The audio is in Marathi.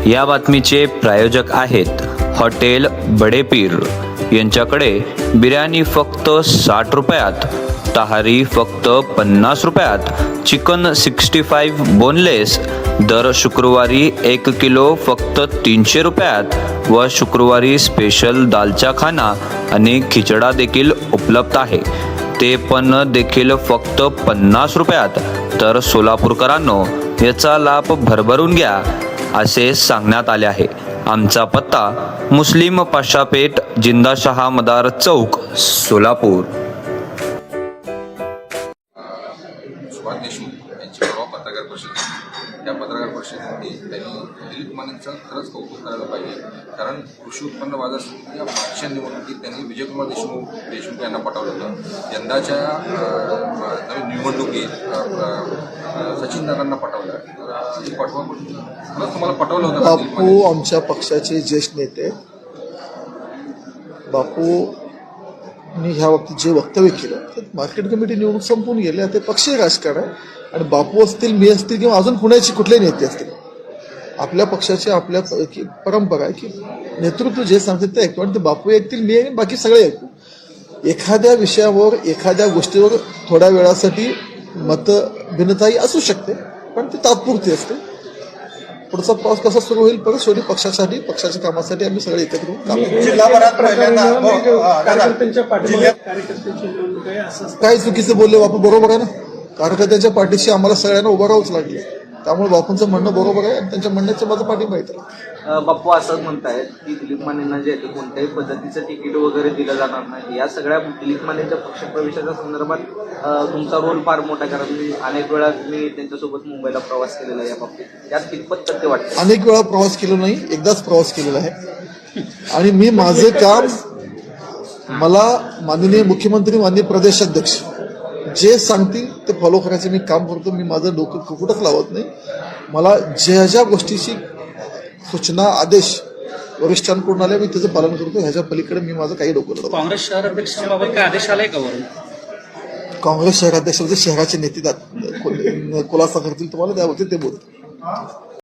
या बातमीचे प्रायोजक आहेत हॉटेल बडेपीर। यांच्याकडे बिर्याणी फक्त 60 रुपयात, तहारी फक्त 50 रुपयात, चिकन 65 बोनलेस दर शुक्रवारी 1 किलो फक्त 300 रुपयात व शुक्रवारी स्पेशल दालचा खाना आणि खिचडा देखील उपलब्ध आहे, ते पण देखील फक्त 50 रुपयात। तर सोलापूरकरांनो, याचा लाभ भरभरून घ्या असे सांगण्यात आले आहे। आमचा पत्ता मुस्लिम पाशापेठ, जिंदाशहा मदार चौक, सोलापूर। सुभाष देशमुख यांची परवा पत्रकार परिषद, त्या पत्रकार परिषदेमध्ये त्यांनी दिलीप मानेंचं खरंच कौतुक करायला पाहिजे, कारण कृषी उत्पन्न बाजार समिती या मागच्या निवडणुकीत त्यांनी विजयकुमार देशमुख यांना पटवलं होतं। यंदाच्या नवीन निवडणुकीत सचिन दादांना पटवलं। ही पाठवा खरंच तुम्हाला पटवलं होतं? बापू आमच्या पक्षाचे ज्येष्ठ नेते, बापूंनी ह्या बाबतीत जे वक्तव्य केलं ते मार्केट कमिटी निवडणूक संपून गेले, ते पक्षीय राजकारण आहे। आणि बापू असतील, मी असतील किंवा अजून कुणाचे कुठले नेते असतील, आपल्या पक्षाची आपल्या परंपरा आहे की नेतृत्व जे सांगतात ते ऐकतो, आणि ते बापू ऐकतील, मी ऐकून, बाकी सगळे ऐकू। एखाद्या विषयावर, एखाद्या गोष्टीवर थोड्या वेळासाठी मतभिन्नताही असू शकते, पण ती तात्पुरती असते। पुढचा प्रवास कसा सुरू होईल, परत शेवटी पक्षासाठी, पक्षाच्या कामासाठी आम्ही सगळे एकत्र काम काही चुकीचं बोलले बापू, बरोबर आहे ना। कार्यकर्त्यांच्या पाठीशी आम्हाला सगळ्यांना उभं राहावंच लागले, त्यामुळे बापूंचं म्हणणं बरोबर आहे आणि त्यांच्या म्हणण्याच्या माझं पाठिंबा आहे। बापू असं म्हणतायत की दिलीप मानेंना जे आहे कोणत्याही पद्धतीचं तिकीट वगैरे दिलं जाणार नाही। या सगळ्या दिलीप मानेंच्या पक्षप्रवेशाच्या संदर्भात तुमचा रोल फार मोठा, कारण मी अनेक वेळा मी त्यांच्यासोबत मुंबईला प्रवास केलेला आहे। या बाबतीत यात कितपत सत्य वाटतं? अनेक वेळा प्रवास केला नाही, एकदाच प्रवास केलेला आहे। आणि मी माझे काम, मला माननीय मुख्यमंत्री, माननीय प्रदेशाध्यक्ष जे सांगतील ते फॉलो करायचं मी काम करतो। मी माझं डोकं कुठंच लावत नाही। मला ज्या गोष्टीची सूचना, आदेश वरिष्ठांकडून आले, मी त्याचं पालन करतो। ह्याच्या पलीकडे मी माझं काही डोकं लावतो। काँग्रेस शहराध्यक्षांबाबत काय आदेश आलाय का वरून? काँग्रेस शहराध्यक्ष शहराचे नेते खुलासा करतील तुम्हाला, त्यावरती ते बोलतील।